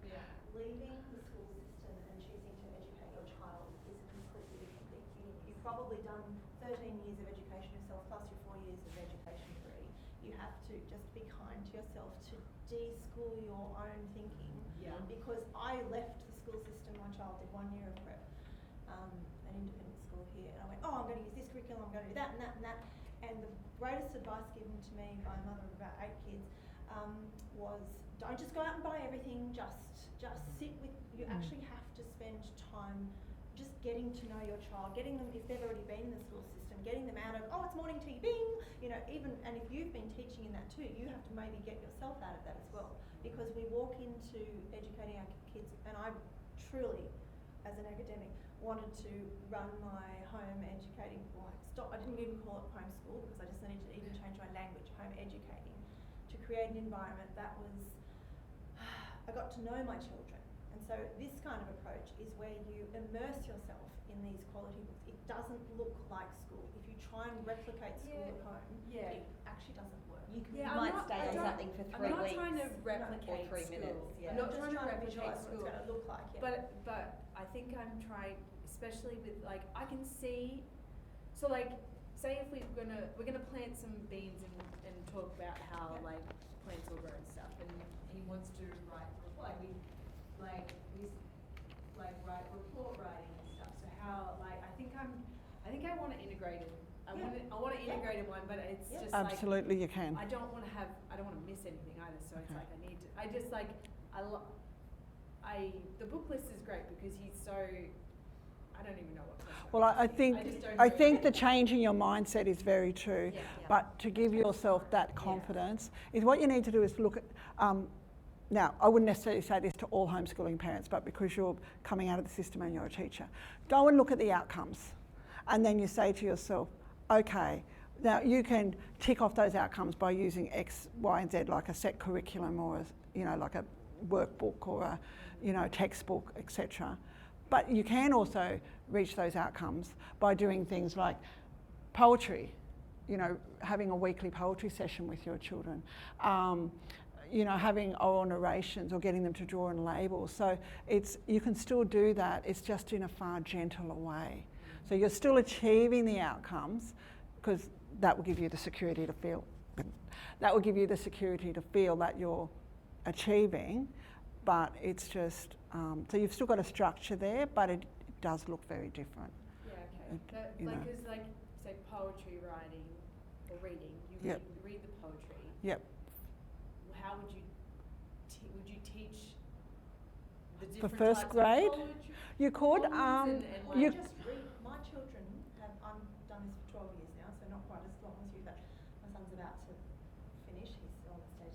Yeah. leaving the school system and choosing to educate your child is a completely different thing. You've probably done 13 years of education yourself, plus your 4 years of education degree. You have to just be kind to yourself to de-school your own thinking. Yeah. Because I left the school system, my child did 1 year of prep, an independent school here, and I went, oh, I'm going to use this curriculum, I'm going to do that and that and that. And the greatest advice given to me by a mother of about 8 kids was, don't just go out and buy everything, just sit with, you actually have to spend time just getting to know your child, getting them, if they've already been in the school system, getting them out of, oh, it's morning tea, bing, you know, even, and if you've been teaching in that too, you have to maybe get yourself out of that as well. Because we walk into educating our kids, and I truly, as an academic, wanted to run my home educating, I didn't even call it homeschool, because I just needed to even change my language, home educating, to create an environment that was, I got to know my children. And so this kind of approach is where you immerse yourself in these quality books. It doesn't look like school. If you try and replicate school at home, it actually doesn't work. You Yeah, might I'm not- stay I on don't- something for 3 I'm not weeks. trying to or replicate 3 school. minutes. Yeah. I'm not Just trying to trying to replicate visualise what school. it's going to look like. Yeah. But I think I'm trying, especially with like, I can see, so like, say if we're gonna plant some beans and talk about how like plants will grow and stuff, and he wants to write write report writing and stuff. So how I think I want to integrate it. I want to integrate in one, but it's just absolutely you can. I don't want to miss anything either. So it's Okay. like I just like the book list is great because he's so, I don't even know what. Well, I think just don't I know. think the change in your mindset is very true. Yeah. But to give yourself that confidence is what you need to do is look at. Now, I wouldn't necessarily say this to all homeschooling parents, but because you're coming out of the system and you're a teacher, go and look at the outcomes, and then you say to yourself, okay. Now you can tick off those outcomes by using X, Y, and Z, like a set curriculum or like a workbook or a textbook, etc. But you can also reach those outcomes by doing things like poetry, having a weekly poetry session with your children, having oral narrations or getting them to draw and label. So you can still do that, it's just in a far gentler way. So you're still achieving the outcomes, because that will give you the security to feel. That will give you the security to feel that you're achieving, but it's just, so you've still got a structure there, but it does look very different. Yeah, okay. you know. Because say poetry writing or reading, you Yep. read the poetry. Yep. How would you teach the For different first types grade, of poetry? you could. And you Just read. My children have, I've done this for 12 years now, so not quite as long as you, but my son's about to finish, he's almost 18.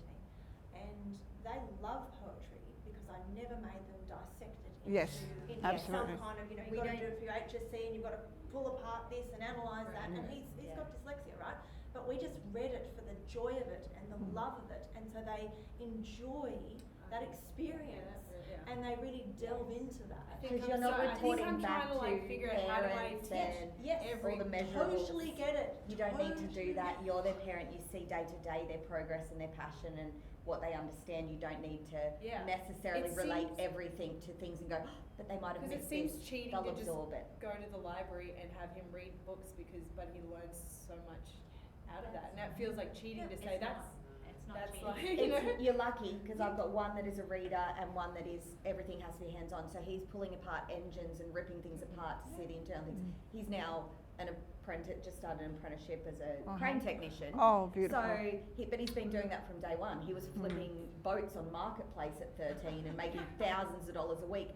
And they love poetry because I never made them dissect it Yes, into absolutely. some kind of, you've We got to don't- do it for your HSC and you've got to pull apart this and analyse that. And he's Yeah. got dyslexia, right? But but we just read it for the joy of it and the love of it, and so they enjoy that experience, Yeah. and they really delve into that. Because you're not reporting I'm back trying to like to figure out how do I parents teach and Yes, every all the measurables. totally get it. You don't need to Totally do that. get it. You're their parent. You see day to day their progress and their passion and what they understand. You don't need to Yeah. necessarily It relate seems- everything to things and go, oh, but they might have because it missed seems this. cheating They'll to just absorb it. go to the library and have him read books but he learns so much out of that, and that feels like cheating to say It's not that's cheating. like, you know. You're lucky because I've got one that is a reader and one that is everything has to be hands on. So he's pulling apart engines and ripping things apart to see the internal things. He's now an apprentice, just started an apprenticeship as a crane technician. Oh, beautiful. So, but he's been doing that from day one. He was flipping boats on Marketplace at 13 and making thousands of dollars a week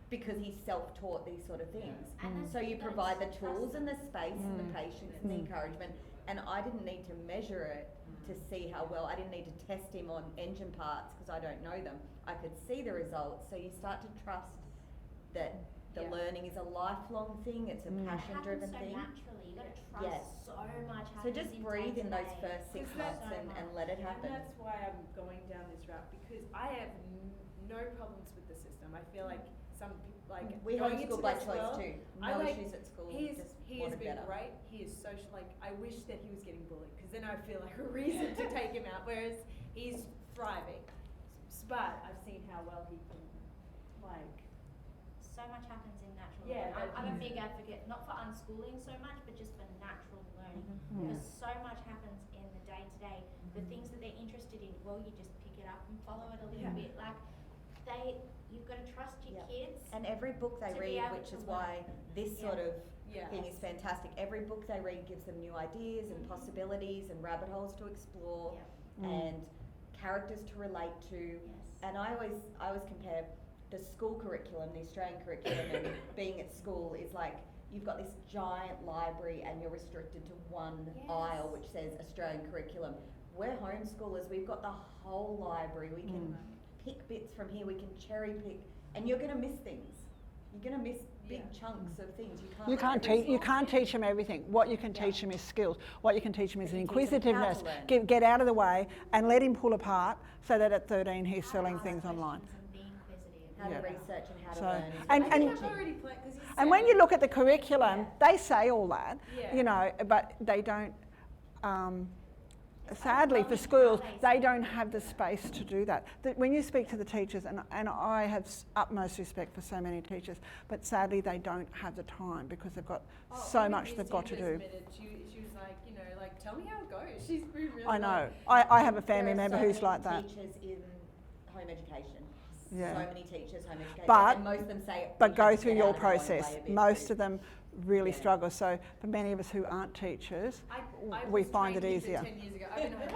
because he's self-taught these sort of things. And So you that's provide the trust. tools and the space and the patience and the encouragement. And I didn't need to measure it to see how well. I didn't need to test him on engine parts because I don't know them. I could see the results. So you start to trust that the Yeah. learning is a lifelong thing. It's a passion-driven It happens so thing. naturally. You got to trust Yes. so much. So just happens breathe in those day-to-day. first 6 Because that's months and let it happen. And that's why I'm going down this route, because I have no problems with the system. I feel like some people, like We going into homeschool by this choice world, too. I No like- issues at school. he has just been wanted better. great. He is social. Like I wish that he was getting bullied, because then I feel like a reason to take him out. Whereas he's thriving, but I've seen how well he can, like. So much happens in natural Yeah, learning. but I'm a big advocate, not for unschooling so much, but just for natural learning. Because so much happens in the day to day. The things that they're interested in, well, you just pick it up and follow it a little bit. Like you've got to trust your kids. And every book they to be read, able which to is learn. why this sort of Yeah. thing is fantastic. Every book they read gives them new ideas and possibilities and rabbit holes to explore and characters to relate to. Yes. And I always compare the school curriculum, the Australian curriculum, and being at school is like you've got this giant library and you're restricted to one aisle which says Australian curriculum. We're homeschoolers. We've got the whole library. We can pick bits from here. We can cherry pick, and you're going to miss things. You're going to miss big chunks of things. You can't teach them everything. What you can teach them is skills. What you can teach them is You can teach them how inquisitiveness. to learn. Get out of the way and let him pull apart so that at 13 he's How to selling ask things online. questions and be inquisitive. How to Yeah. research and how to So- learn. is and- what I and- think teaching. I've already played, because And when you look at the curriculum, they say all that, Yeah. you know, but they don't, sadly for schools, they don't have the space to do that. When you speak to the teachers, and I have utmost respect for so many teachers, but sadly they don't have the time because they've got so even much Miss they've got to Eva do. admitted, She was like, you know, like tell me how it goes. She's been really. I know. like- I have a family There are member so who's many like that. Teachers in home education. Yeah. So many teachers home education. But- and most of them say. But "We go have to through get your out of our own way process. a bit Most too." of them really Yeah. struggle. So for many of us who aren't teachers, I we was find it trained Ethan easier. 10 years ago. I've been home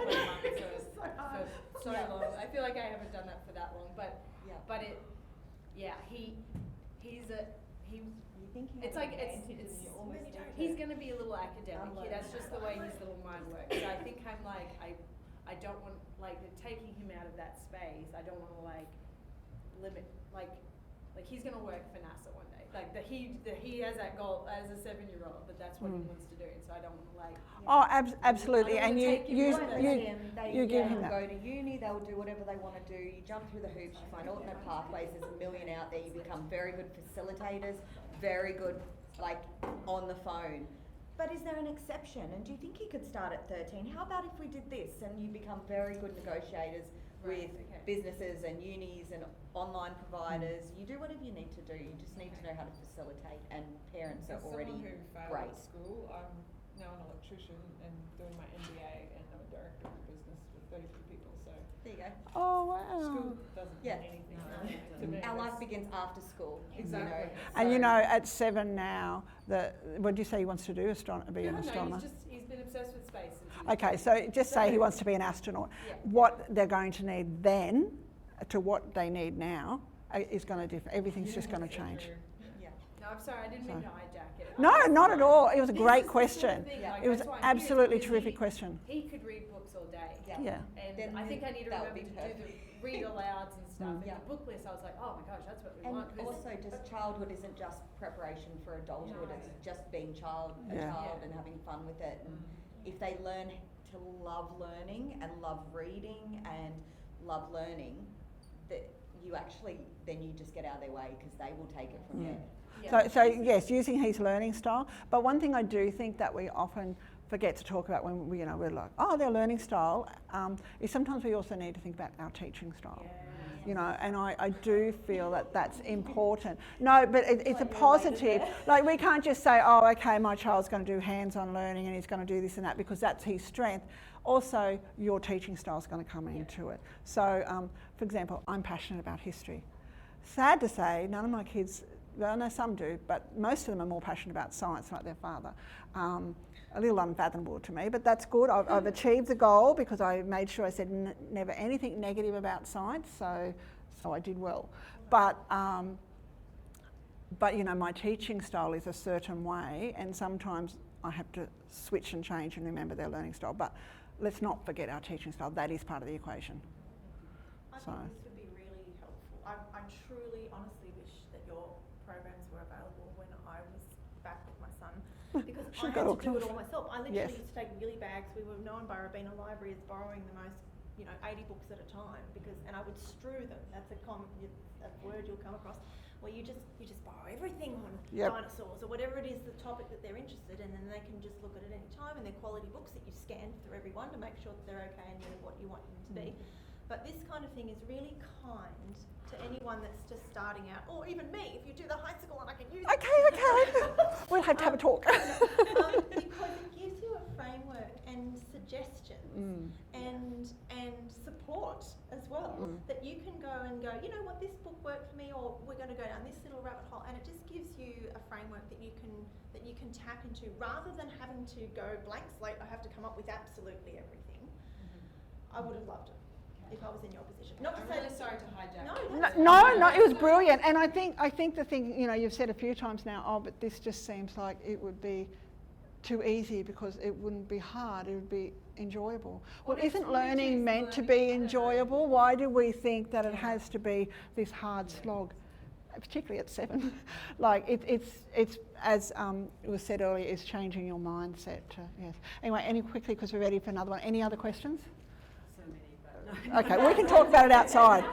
for a month, for so long. I feel like I haven't done that for that long, but Yeah. but it, yeah, he's a he. You think you It's have like an it's advantage and you almost need to- he's gonna be a little academic. Unlearn. That's just the way his little mind works. So I think I'm like I don't want like taking him out of that space. I don't want to like limit like he's gonna work for NASA one day. Like he has that goal as a 7-year-old, but that's what he wants to do. So I don't want to like. oh, absolutely. I don't And wanna you take him you with us. you you give him that. Go to uni, they'll do whatever they want to do. You jump through the hoops, you find alternate pathways. There's a million out there. You become very good facilitators, very good like on the phone. But is there an exception? And do you think you could start at 13? How about if we did this and you become very good negotiators Right, with okay. businesses and unis and online providers? You do whatever you need to do. You just need to know how to facilitate, and parents are As already someone who failed great. at school, I'm now an electrician and doing my MBA, and I'm a director of a business with 32 people. So There you go. Oh wow. school doesn't Yeah. mean anything No. to me. Our life That's- begins after school. Exactly. You know? And you So- know, at 7 now, what do you say he wants to do? Be an No, astronomer. he's been obsessed with space. Since he was Okay, young. so just say he wants to be an astronaut. Yeah. What they're going to need then to what they need now is going to differ. Everything's just going to change. Yeah. No, I'm sorry, I didn't mean to hijack it. No, not at all. It was a This great is the sort of question. thing, Yeah. like, It was that's why I'm here, absolutely because terrific question. He could read books all day. Yeah. Yeah. And Then I think I need to that would remember be to do the perfect. read alouds and stuff. And Yeah. the book list, I was like, oh my gosh, that's what we And want. 'cause- also, just childhood isn't just preparation for adulthood. No. It's just being a Yeah. child, and having fun with it. And if they learn to love learning and love reading and love learning, that you actually, then you just get out of their way because they will take it from there. So yes, using his learning style. But one thing I do think that we often forget to talk about when we, we're like, oh, their learning style, is sometimes we also need to think about our teaching style. And I do feel that that's important. No, but it's a positive. Like, we can't just say, oh, okay, my child's going to do hands-on learning and he's going to do this and that because that's his strength. Also, your teaching style is going to come into it. So, for example, I'm passionate about history. Sad to say, none of my kids, well, no, some do, but most of them are more passionate about science like their father. A little unfathomable to me, but that's good. I've achieved the goal because I made sure I said never anything negative about science, so I did well. But my teaching style is a certain way, and sometimes I have to switch and change and remember their learning style. But let's not forget our teaching style. That is part of the equation. I think this would be really helpful. I truly, honestly wish that your programs were available when I was back with my son, because I had to do it all myself. I literally used to take wheelie bags. We were known by Robina Library as borrowing the most, 80 books at a time, and I would strew them. That's a word you'll come across, where you just borrow everything on dinosaurs or whatever it is, the topic that they're interested in, and they can just look at it any time, and they're quality books that you scan through every one to make sure that they're okay and they're what you want them to be. But this kind of thing is really kind to anyone that's just starting out, or even me, if you do the high school and I can use Okay. We'll have to have a talk. because it gives you a framework and suggestions and support as well, that you can go, you know what, this book worked for me, or we're going to go down this little rabbit hole, and it just gives you a framework that you can tap into, rather than having to go blank slate. I have to come up with absolutely everything. I would have loved it if I was in your position. Not to I'm say really sorry to hijack. No, it was brilliant. And I think the thing, you've said a few times now, oh, but this just seems like it would be too easy because it wouldn't be hard, it would be enjoyable. Well, isn't learning meant to be enjoyable? Why do we think that it has to be this hard slog, particularly at 7? Like, it's as it was said earlier, is changing your mindset to, yes. Anyway, quickly, because we're ready for another one. Any other questions? So many, but no. Okay, we can talk about it outside.